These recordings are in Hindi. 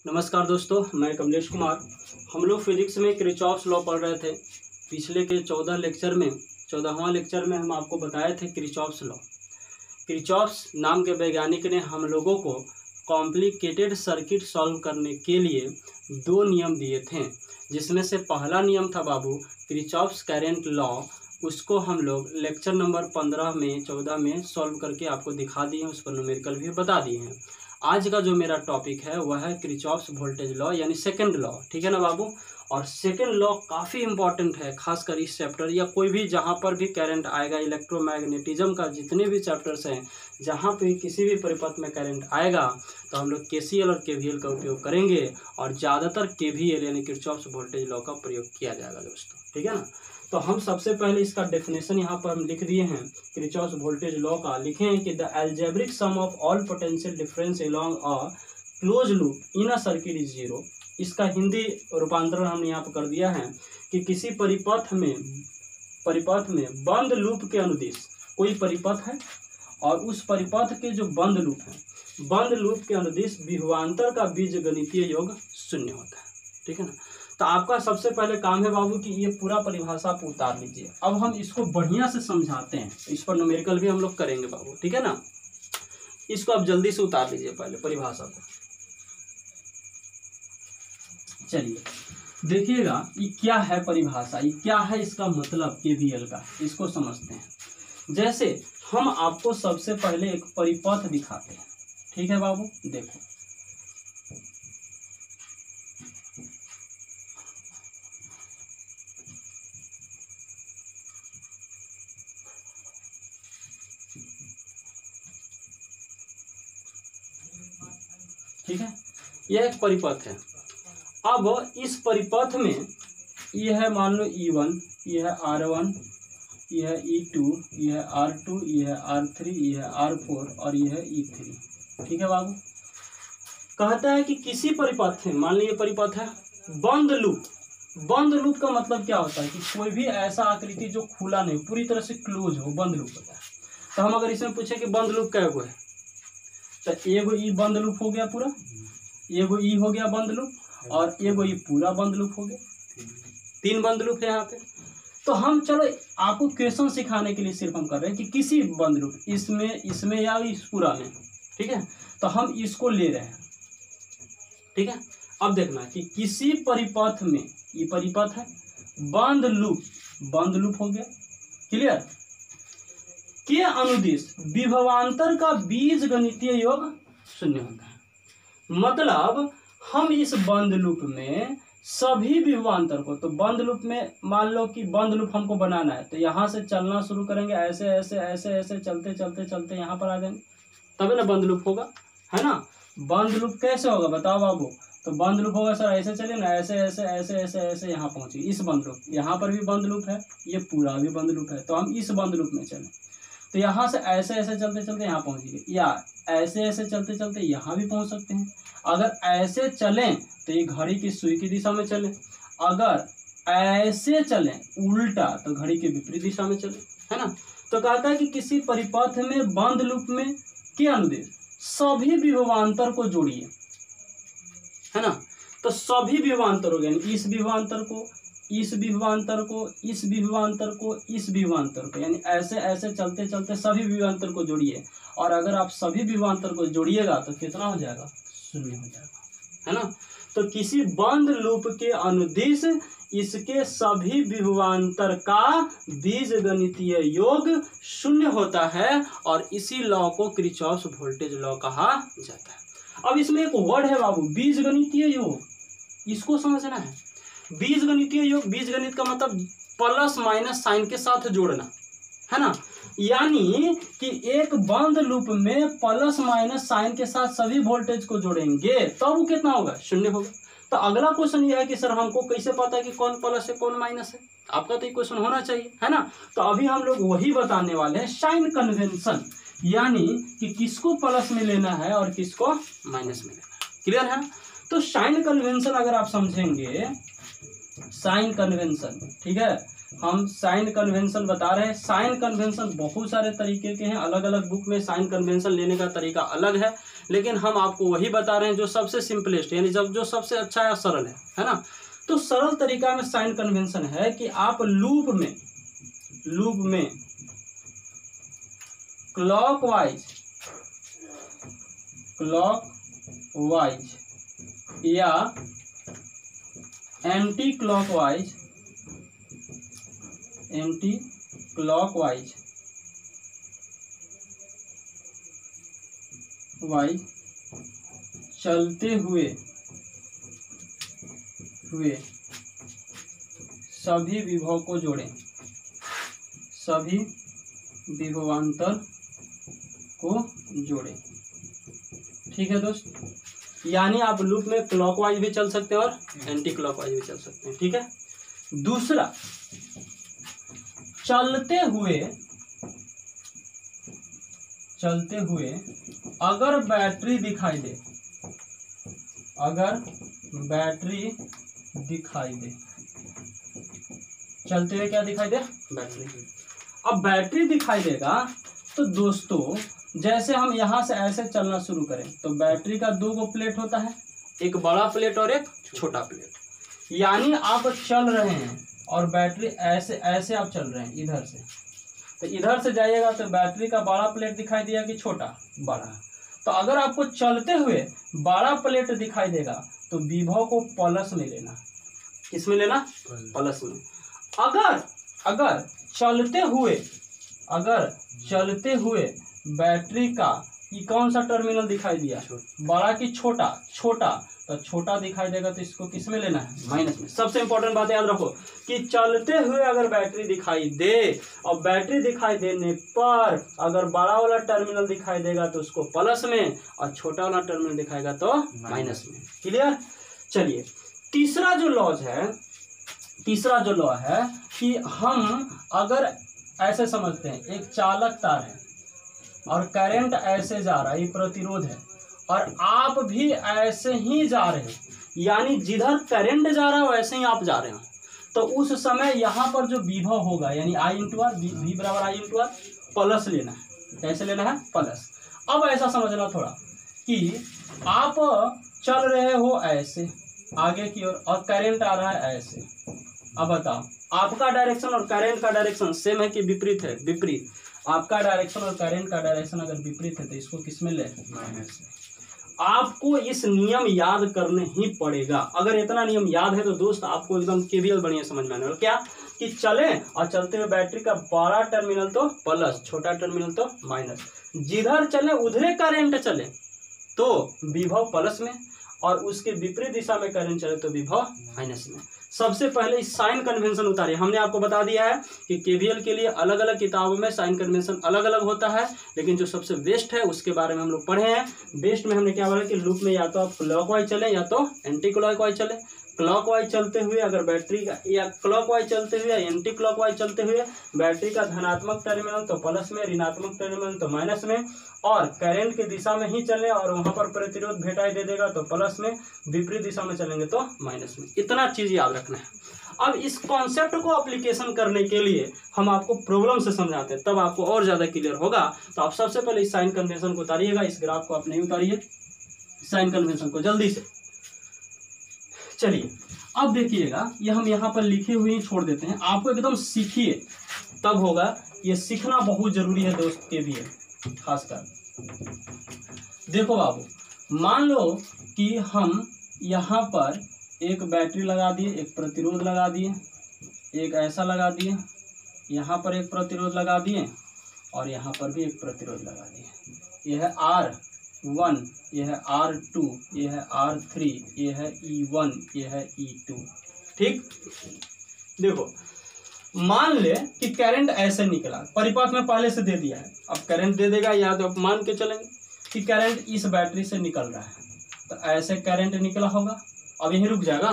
नमस्कार दोस्तों, मैं कमलेश कुमार। हम लोग फिजिक्स में किरचॉफ्स लॉ पढ़ रहे थे। पिछले के 14वां लेक्चर में हम आपको बताए थे किरचॉफ्स लॉ। किरचॉफ्स नाम के वैज्ञानिक ने हम लोगों को कॉम्प्लिकेटेड सर्किट सॉल्व करने के लिए 2 नियम दिए थे, जिसमें से पहला नियम था बाबू किरचॉफ्स करंट लॉ। उसको हम लोग लेक्चर नंबर 15 में 14 में सॉल्व करके आपको दिखा दिए हैं, उस पर न्यूमेरिकल भी बता दिए हैं। आज का जो मेरा टॉपिक है वह है किरचॉफ्स वोल्टेज लॉ यानी सेकंड लॉ। ठीक है ना बाबू। और सेकंड लॉ काफ़ी इंपॉर्टेंट है, खासकर इस चैप्टर या कोई भी जहाँ पर भी करंट आएगा, इलेक्ट्रोमैग्नेटिज्म का जितने भी चैप्टर्स हैं, जहाँ पे किसी भी परिपथ में करंट आएगा तो हम लोग केसीएल और केवीएल का उपयोग करेंगे और ज़्यादातर केवीएल यानी किरचॉफ्स वोल्टेज लॉ का प्रयोग किया जाएगा दोस्तों। ठीक है ना। तो हम सबसे पहले इसका डेफिनेशन यहाँ पर हम लिख दिए हैं किरचॉफ्स वोल्टेज लॉ का। लिखे हैं कि the algebraic sum of all potential difference along a closed loop in a circuit is 0। इसका हिंदी रूपांतरण हमने यहाँ पर कर दिया है कि किसी परिपथ में बंद लूप के अनुदिश कोई परिपथ है और उस परिपथ के जो बंद लूप के अनुदिश विभवांतर का बीजगणितीय योग 0 होता है। ठीक है ना। तो आपका सबसे पहले काम है बाबू कि ये पूरा परिभाषा आप उतार लीजिए। अब हम इसको बढ़िया से समझाते हैं, इस पर न्यूमेरिकल भी हम लोग करेंगे बाबू। ठीक है ना। इसको आप जल्दी से उतार लीजिए पहले परिभाषा को। चलिए देखिएगा ये क्या है परिभाषा, ये क्या है इसका मतलब केवीएल का, इसको समझते हैं। जैसे हम आपको सबसे पहले एक परिपथ दिखाते हैं। ठीक है बाबू, देखो ठीक है, यह एक परिपथ है। अब इस परिपथ में यह है मान लो E1, यह है R1, यह है E2, यह है R2, यह है R3, यह है R4 और यह है E3। ठीक है बाबू। कहता है कि किसी परिपथ में, मान लीजिए परिपथ है बंद लूप। बंद लूप का मतलब क्या होता है कि कोई भी ऐसा आकृति जो खुला नहीं, पूरी तरह से क्लोज हो, बंद लूप होता है। तो हम अगर इसमें पूछे कि बंद लूप क्या है, तो एगो ई बंद लूप हो गया पूरा, एगो ई हो गया बंद लूप और एगो ई पूरा बंद लूप हो गया। 3 बंद लूप है यहाँ पे। तो हम चलो आपको क्वेश्चन सिखाने के लिए सिर्फ हम कर रहे हैं कि किसी बंद लूप इसमें या इस पूरा में। ठीक है, तो हम इसको ले रहे हैं। ठीक है, अब देखना कि किसी परिपथ में, ये परिपथ है बंद लूप हो गया, क्लियर, के अनुदिश विभवांतर का बीजगणितीय योग 0 होता है। मतलब हम इस बंद लूप में सभी विभवांतर को, तो बंद लूप में मान लो कि बंद लूप हमको बनाना है, तो यहाँ से चलना शुरू करेंगे, ऐसे ऐसे ऐसे ऐसे चलते चलते चलते यहाँ पर आ जाएंगे, तभी ना बंद लूप होगा, है ना। बंद लूप कैसे होगा बताओ बाबू। तो बंद लूप होगा सर ऐसे चले ना, ऐसे ऐसे ऐसे ऐसे ऐसे यहाँ पहुँचे, इस बंद लूप, यहाँ पर भी बंद लूप है, ये पूरा भी बंद लूप है, तो हम इस बंद लूप में चलें। तो यहाँ से ऐसे ऐसे चलते चलते यहाँ पहुँचेंगे, या ऐसे ऐसे चलते चलते यहाँ भी पहुँच सकते हैं। अगर ऐसे चलें तो ये घड़ी की सुई की दिशा में चलें, अगर ऐसे चलें उल्टा तो घड़ी के विपरीत दिशा में चलें, है ना। तो कहता है कि किसी परिपथ में बंद लूप में के अनुदिश सभी विभवांतर को जोड़िए, है ना। तो सभी विभवांतर हो गए, इस विभवांतर को, इस विभवांतर को, इस विभवांतर को, इस विभवांतर को, यानी ऐसे ऐसे चलते चलते सभी विभवांतर को जोड़िए। और अगर आप सभी विभवांतर को जोड़िएगा तो कितना हो जाएगा, 0 हो जाएगा, है ना। तो किसी बंद लूप के अनुदिश इसके सभी विभवांतर का बीजगणितीय योग 0 होता है और इसी लॉ को किरचॉफ्स वोल्टेज लॉ कहा जाता है। अब इसमें एक वर्ड है बाबू, बीजगणितीय योग, इसको समझना है। बीजगणितीय योग, बीजगणित का मतलब प्लस माइनस साइन के साथ जोड़ना, है ना। यानी कि एक बंद लूप में प्लस माइनस साइन के साथ सभी वोल्टेज को जोड़ेंगे तो वो कितना होगा, 0 होगा। तो अगला क्वेश्चन ये है कि सर हमको कैसे पता है कि कौन प्लस है कौन माइनस है। आपका तो ये क्वेश्चन होना चाहिए, है ना। तो अभी हम लोग वही बताने वाले हैं, साइन कन्वेंशन, यानी कि किसको प्लस में लेना है और किसको माइनस में लेना है। क्लियर है। तो साइन कन्वेंशन अगर आप समझेंगे साइन कन्वेंशन, ठीक है, हम साइन कन्वेंशन बता रहे हैं। साइन कन्वेंशन बहुत सारे तरीके के हैं, अलग अलग बुक में साइन कन्वेंशन लेने का तरीका अलग है, लेकिन हम आपको वही बता रहे हैं जो सबसे सिंपलेस्ट, यानी जब जो सबसे अच्छा है सरल है ना। तो सरल तरीका में साइन कन्वेंशन है कि आप लूप में क्लॉकवाइज या एंटी क्लॉकवाइज चलते हुए सभी विभव को जोड़ें, सभी विभवांतर को जोड़ें। ठीक है दोस्त, यानी आप लूप में क्लॉकवाइज भी चल सकते हैं और एंटी क्लॉकवाइज भी चल सकते हैं। ठीक है, दूसरा, चलते हुए अगर बैटरी दिखाई दे, चलते हुए क्या दिखाई दे, बैटरी। अब बैटरी दिखाई देगा तो दोस्तों जैसे हम यहां से ऐसे चलना शुरू करें तो बैटरी का 2 प्लेट होता है, एक बड़ा प्लेट और एक छोटा प्लेट। यानी आप चल रहे हैं और बैटरी ऐसे ऐसे आप चल रहे हैं इधर से, तो इधर से जाइएगा तो बैटरी का बड़ा प्लेट दिखाई दिया कि छोटा, बड़ा। तो अगर आपको चलते हुए बड़ा प्लेट दिखाई देगा तो विभव को प्लस में लेना। किस में लेना, प्लस में। अगर चलते हुए बैटरी का ये कौन सा टर्मिनल दिखाई दिया, बड़ा कि छोटा, तो छोटा दिखाई देगा तो इसको किस में लेना है, माइनस में। सबसे इंपॉर्टेंट बात याद रखो कि चलते हुए अगर बैटरी दिखाई दे और बैटरी दिखाई देने पर अगर बड़ा वाला टर्मिनल दिखाई देगा तो उसको प्लस में और छोटा वाला टर्मिनल दिखाएगा तो माइनस में। क्लियर। चलिए, तीसरा जो लॉ है कि हम अगर ऐसे समझते हैं, एक चालक तार है और करंट ऐसे जा रहा है, ये प्रतिरोध है, और आप भी ऐसे ही जा रहे हैं, यानी जिधर करंट जा रहा है वैसे ही आप जा रहे हो, तो उस समय यहाँ पर जो विभव होगा यानी I × R, V बराबर I × R, प्लस लेना है। कैसे लेना है, प्लस। अब ऐसा समझना थोड़ा कि आप चल रहे हो ऐसे आगे की ओर और करंट आ रहा है ऐसे। अब बताओ, आपका डायरेक्शन और करंट का डायरेक्शन सेम है कि विपरीत है, विपरीत। आपका डायरेक्शन और करंट का डायरेक्शन अगर विपरीत है तो इसको किस में ले, माइनस में। आपको इस नियम याद करने ही पड़ेगा। अगर इतना नियम याद है तो दोस्त आपको एकदम केवीएल बढ़िया समझ में आने वाला। क्या कि चले और चलते हुए बैटरी का बड़ा टर्मिनल तो प्लस, छोटा टर्मिनल तो माइनस। जिधर चले उधरे करंट चले तो विभव प्लस में, और उसके विपरीत दिशा में करंट चले तो विभव माइनस में। सबसे पहले इस साइन कन्वेंशन उतारिए। हमने आपको बता दिया है कि केवीएल के लिए अलग अलग किताबों में साइन कन्वेंशन अलग अलग होता है, लेकिन जो सबसे बेस्ट है उसके बारे में हम लोग पढ़े हैं। बेस्ट में हमने क्या बोला कि लूप में या तो आप क्लॉकवाइज चले या तो एंटी क्लॉकवाइज चले। क्लॉकवाइज चलते हुए अगर बैटरी का, या क्लॉकवाइज चलते हुए या एंटी क्लॉकवाइज चलते हुए बैटरी का धनात्मक टर्मिनल तो प्लस में, ऋणात्मक टर्मिनल तो माइनस में, और करंट की दिशा में ही चले और वहां पर प्रतिरोध भेटाई दे देगा तो प्लस में, विपरीत दिशा में चलेंगे तो माइनस में। इतना चीज याद रखना है। अब इस कॉन्सेप्ट को एप्लीकेशन करने के लिए हम आपको प्रॉब्लम से समझाते हैं, तब आपको और ज्यादा क्लियर होगा। तो आप सबसे पहले इस साइन कन्वेंशन को उतारिएगा। इस ग्राफ को आप नहीं उतारिए, साइन कन्वेंशन को जल्दी से। चलिए अब देखिएगा, ये हम यहाँ पर लिखे हुए ही छोड़ देते हैं, आपको एकदम सीखिए तब होगा। ये सीखना बहुत जरूरी है दोस्त के भी है, खासकर। देखो बाबू, मान लो कि हम यहाँ पर एक बैटरी लगा दिए, एक प्रतिरोध लगा दिए, एक ऐसा लगा दिए, यहाँ पर एक प्रतिरोध लगा दिए और यहाँ पर भी एक प्रतिरोध लगा दिए। यह है R1, यह है R2, यह है R3, यह है E1, यह है E2। ठीक, देखो मान ले कि करंट ऐसे निकला, परिपथ में पहले से दे दिया है, अब करंट दे देगा, या तो आप मान के चलेंगे कि करंट इस बैटरी से निकल रहा है, तो ऐसे करंट निकला होगा। अब यहीं रुक जाएगा,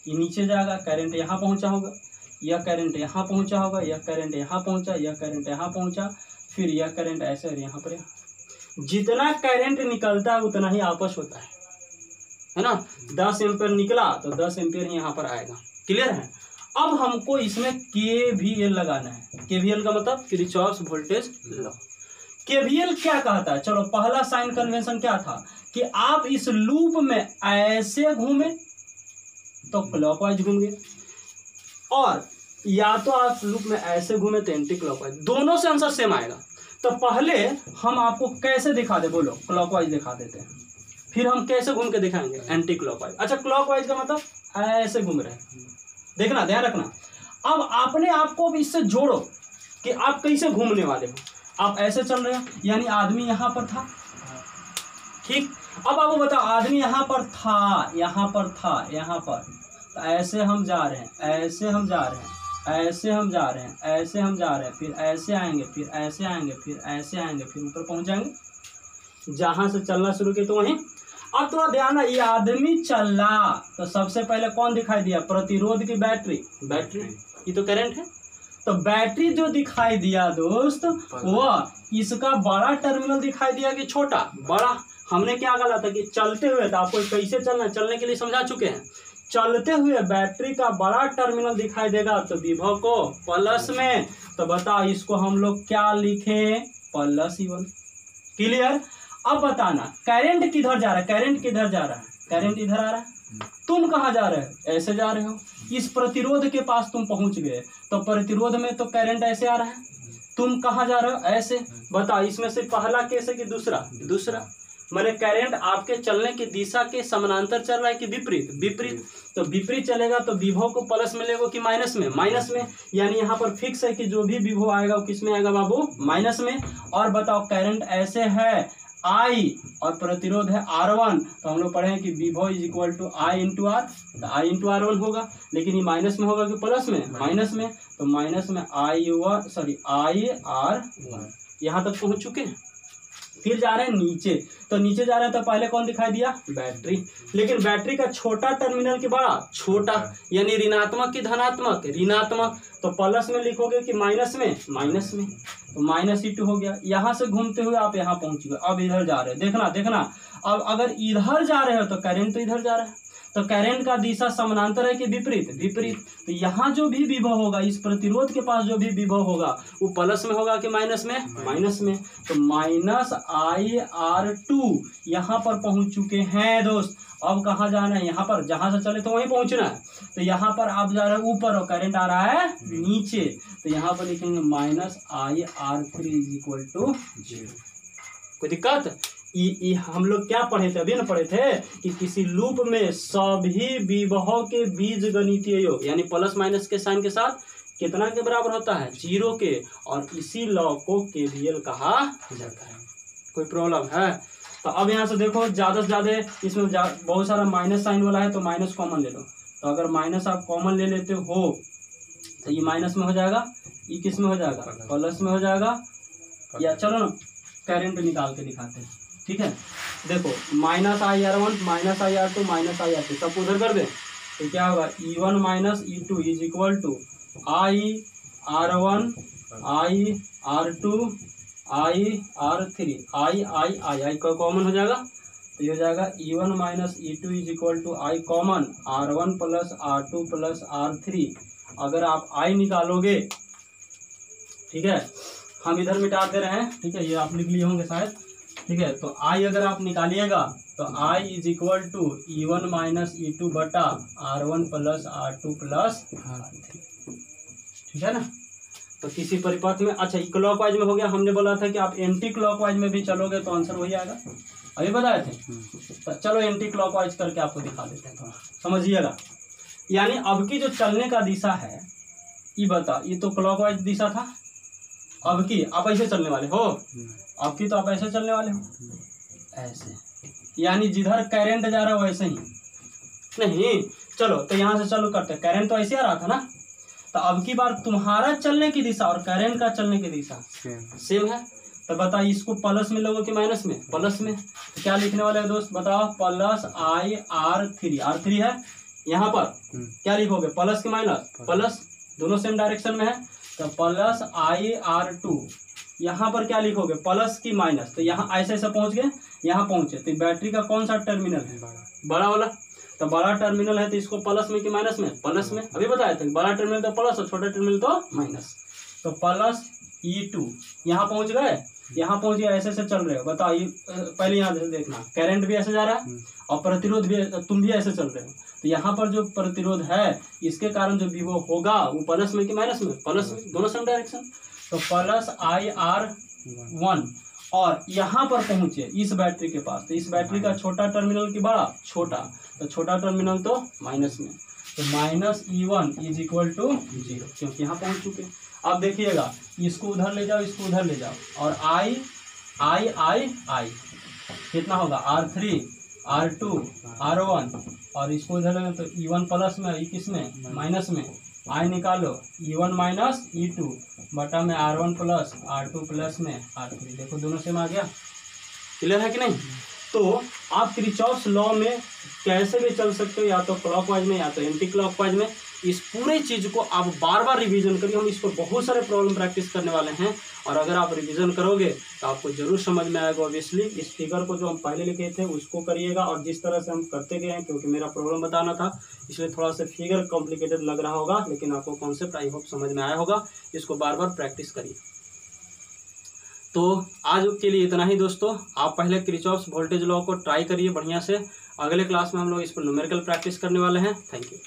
ये नीचे जाएगा, करंट यहाँ पहुँचा होगा, यह करंट यहाँ पहुँचा होगा, यह करंट यहाँ पहुँचा, यह करंट यहाँ पहुँचा, फिर यह करंट ऐसे और यहाँ पर। जितना करंट निकलता है उतना ही आपस होता है ना। 10 एम्पीयर निकला तो 10 एम्पीयर ही यहाँ पर आएगा। क्लियर है। अब हमको इसमें KVL लगाना है। KVL का मतलब किरचॉफ्स वोल्टेज लॉ। KVL क्या कहता है, चलो पहला साइन कन्वेंशन क्या था कि आप इस लूप में ऐसे घूमे तो क्लॉकवाइज घूमेंगे, और या तो आप लूप में ऐसे घूमे तो एंटी क्लॉकवाइज, दोनों से आंसर सेम आएगा। तो पहले हम आपको कैसे दिखा दे, बोलो क्लॉकवाइज दिखा देते हैं, फिर हम कैसे घूम के दिखाएंगे, एंटी क्लॉकवाइज। अच्छा क्लॉकवाइज का मतलब ऐसे घूम रहे हैं, देखना ध्यान रखना। अब आपने आपको इससे जोड़ो कि आप कैसे घूमने वाले हो। आप ऐसे चल रहे हो यानी आदमी यहाँ पर था, ठीक। अब आपको बताओ आदमी यहाँ पर था, यहाँ पर था, यहाँ पर, तो ऐसे हम जा रहे हैं, ऐसे हम जा रहे हैं, ऐसे हम जा रहे हैं, ऐसे हम जा रहे हैं, फिर ऐसे आएंगे, फिर ऐसे आएंगे, फिर ऐसे आएंगे, फिर ऊपर पहुंच जाएंगे। जहां से चलना शुरू किया तो वहीं। अब थोड़ा ध्यान है, ये आदमी चला तो सबसे पहले कौन दिखाई दिया, प्रतिरोध की बैटरी, बैटरी, ये तो करंट है। तो बैटरी जो दिखाई दिया दोस्त, वह इसका बड़ा टर्मिनल दिखाई दिया कि छोटा, बड़ा। हमने क्या कहा था कि चलते हुए, तो आपको कैसे चलना, चलने के लिए समझा चुके हैं। चलते हुए बैटरी का बड़ा टर्मिनल दिखाई देगा तो विभव को प्लस में, तो बताओ इसको हम लोग क्या लिखें, प्लस E1। क्लियर। अब बताना करंट किधर जा रहा है, करंट किधर जा रहा है, करंट इधर आ रहा है, तुम कहाँ जा रहे हो, ऐसे जा रहे हो, इस प्रतिरोध के पास तुम पहुंच गए, तो प्रतिरोध में तो करंट ऐसे आ रहा है, तुम कहाँ जा रहे हो, ऐसे। बताओ इसमें से पहला केस है कि दूसरा, दूसरा, मैंने करंट आपके चलने की दिशा के समानांतर चल रहा है कि विपरीत, विपरीत। तो विपरीत चलेगा तो विभव को प्लस में लेगा कि माइनस में, माइनस में। यानी यहाँ पर फिक्स है कि जो भी विभव आएगा वो किस में आएगा बाबू, माइनस में। और बताओ करंट ऐसे है I और प्रतिरोध है R1, तो हम लोग पढ़े हैं कि विभव is equal to I into R, तो I इंटू R1 होगा, लेकिन ये माइनस में होगा कि प्लस में, माइनस में। तो माइनस में IR1 यहाँ तक पहुंच चुके हैं। फिर जा रहे हैं नीचे, तो नीचे जा रहे हैं तो पहले कौन दिखाई दिया, बैटरी। लेकिन बैटरी का छोटा टर्मिनल की बड़ा, छोटा, यानी ऋणात्मक की धनात्मक, ऋणात्मक। तो प्लस में लिखोगे कि माइनस में, माइनस में, तो -E2 हो गया। यहाँ से घूमते हुए आप यहाँ पहुंच गए। अब इधर जा रहे हैं, देखना देखना, अब अगर इधर जा रहे हो तो करंट तो इधर जा रहा है, तो करंट का दिशा समानांतर है कि विपरीत, विपरीत। तो यहाँ जो भी विभव होगा, इस प्रतिरोध के पास जो भी विभव होगा वो प्लस में होगा कि माइनस में, माइनस में। तो -IR2 यहाँ पर पहुंच चुके हैं दोस्त। अब कहाँ जाना है, यहाँ पर, जहां से चले तो वहीं पहुंचना है। तो यहाँ पर आप जा रहे हैं ऊपर और करंट आ रहा है नीचे, तो यहाँ पर लिखेंगे -IR3 इज इक्वल टू 0। कोई दिक्कत? ये हम लोग क्या पढ़े थे, अभी ना पढ़े थे कि किसी लूप में सभी विभव के बीजगणितीय योग यानी प्लस माइनस के साइन के साथ कितना के बराबर होता है, 0 के, और इसी लॉ को KVL कहा जाता है। कोई प्रॉब्लम है? तो अब यहाँ से देखो, ज्यादा से ज्यादा इसमें बहुत सारा माइनस साइन वाला है, तो माइनस कॉमन ले लो। तो अगर माइनस आप कॉमन ले लेते हो तो ये माइनस में हो जाएगा, ये किस में हो जाएगा, प्लस में हो जाएगा। या चलो ना करंट निकाल के दिखाते हैं, ठीक है। देखो -IR1 -IR2 -IR3 सब उधर कर दे, तो क्या होगा, E1 -E2 is equal to IR1 IR2 IR3 I का कॉमन हो जाएगा, तो ये हो जाएगा E1 -E2 is equal to I common R1 plus R2 plus R3। अगर आप I निकालोगे, ठीक है, हम इधर मिटा दे रहे हैं, ठीक है, ये आप लिख लिए होंगे शायद, ठीक है। तो I अगर आप निकालिएगा तो I is equal to E1 -E2 बटा R1 plus R2 plus R3, ठीक है ना। तो किसी परिपथ में, अच्छा क्लॉकवाइज में हो गया। हमने बोला था कि आप एंटी क्लॉकवाइज में भी चलोगे तो आंसर वही आएगा, अभी बताए थे। तो चलो एंटी क्लॉकवाइज करके आपको दिखा देते हैं, थोड़ा समझिएगा। यानी अब की जो चलने का दिशा है, ये बता, ये तो क्लॉकवाइज दिशा था, अब की आप ऐसे चलने वाले हो, अब की तो आप ऐसे चलने वाले हो, ऐसे, यानी जिधर करंट जा रहा है वैसे ही नहीं। चलो तो यहाँ से चलो करते, करंट तो ऐसे आ रहा था ना, तो अब की बार तुम्हारा चलने की दिशा और करंट का चलने की दिशा सेम है। तो बताइए इसको प्लस में लोगे कि माइनस में, प्लस में। तो क्या लिखने वाले हैं दोस्त, बताओ, प्लस IR3, R3 है, यहाँ पर क्या लिखोगे, प्लस की माइनस, प्लस, दोनों सेम डायरेक्शन में है, तो प्लस IR2। यहाँ पर क्या लिखोगे, प्लस की माइनस, तो यहाँ ऐसे ऐसे पहुंच गए, यहाँ पहुंचे। तो बैटरी का कौन सा टर्मिनल है, बड़ा वाला। तो बड़ा टर्मिनल है तो इसको प्लस में कि माइनस में, प्लस में, अभी बताया था बड़ा टर्मिनल तो प्लस और छोटा टर्मिनल तो माइनस। तो प्लस E2 यहाँ पहुंच गए, यहाँ पहुंच गया, ऐसे ऐसे चल रहे हो, बताओ ये पहले यहाँ से देखना, करंट भी ऐसे जा रहा है और प्रतिरोध भी, तुम भी ऐसे चल रहे हो, तो यहाँ पर जो प्रतिरोध है इसके कारण जो विभव होगा वो प्लस में कि माइनस में, प्लस में, दोनों सेम डायरेक्शन। तो प्लस IR1 और यहाँ पर पहुंचे इस बैटरी के पास, तो इस बैटरी का छोटा टर्मिनल की बड़ा, छोटा, तो छोटा टर्मिनल तो माइनस में, तो minus E1 is equal to 0, क्योंकि यहाँ पहुंच चुके। अब देखिएगा इसको उधर ले जाओ, इसको उधर ले जाओ, और I कितना होगा, R3 R2 R1 और इसको उधर ले तो E1 प्लस में, E किस में, माइनस में, I निकालो E1 माइनस E2 बटा में R1 प्लस R2 प्लस में R3, देखो दोनों सेम आ गया। क्लियर है कि नहीं? तो आप किरचॉफ्स लॉ में कैसे भी चल सकते हो, या तो क्लॉकवाइज में या तो एंटी क्लॉकवाइज में। इस पूरे चीज को आप बार बार रिवीजन करिए, हम इस पर बहुत सारे प्रॉब्लम प्रैक्टिस करने वाले हैं, और अगर आप रिवीजन करोगे तो आपको जरूर समझ में आएगा। ऑब्वियसली इस फिगर को जो हम पहले लिखे थे उसको करिएगा, और जिस तरह से हम करते गए हैं, क्योंकि मेरा प्रॉब्लम बताना था इसलिए थोड़ा सा फिगर कॉम्प्लिकेटेड लग रहा होगा, लेकिन आपको कॉन्सेप्ट आई होप समझ में आया होगा। इसको बार बार प्रैक्टिस करिए। तो आज के लिए इतना ही दोस्तों, आप पहले किरचॉफ्स वोल्टेज लॉ को ट्राई करिए बढ़िया से। अगले क्लास में हम लोग इस पर न्यूमेरिकल प्रैक्टिस करने वाले हैं। Thank you.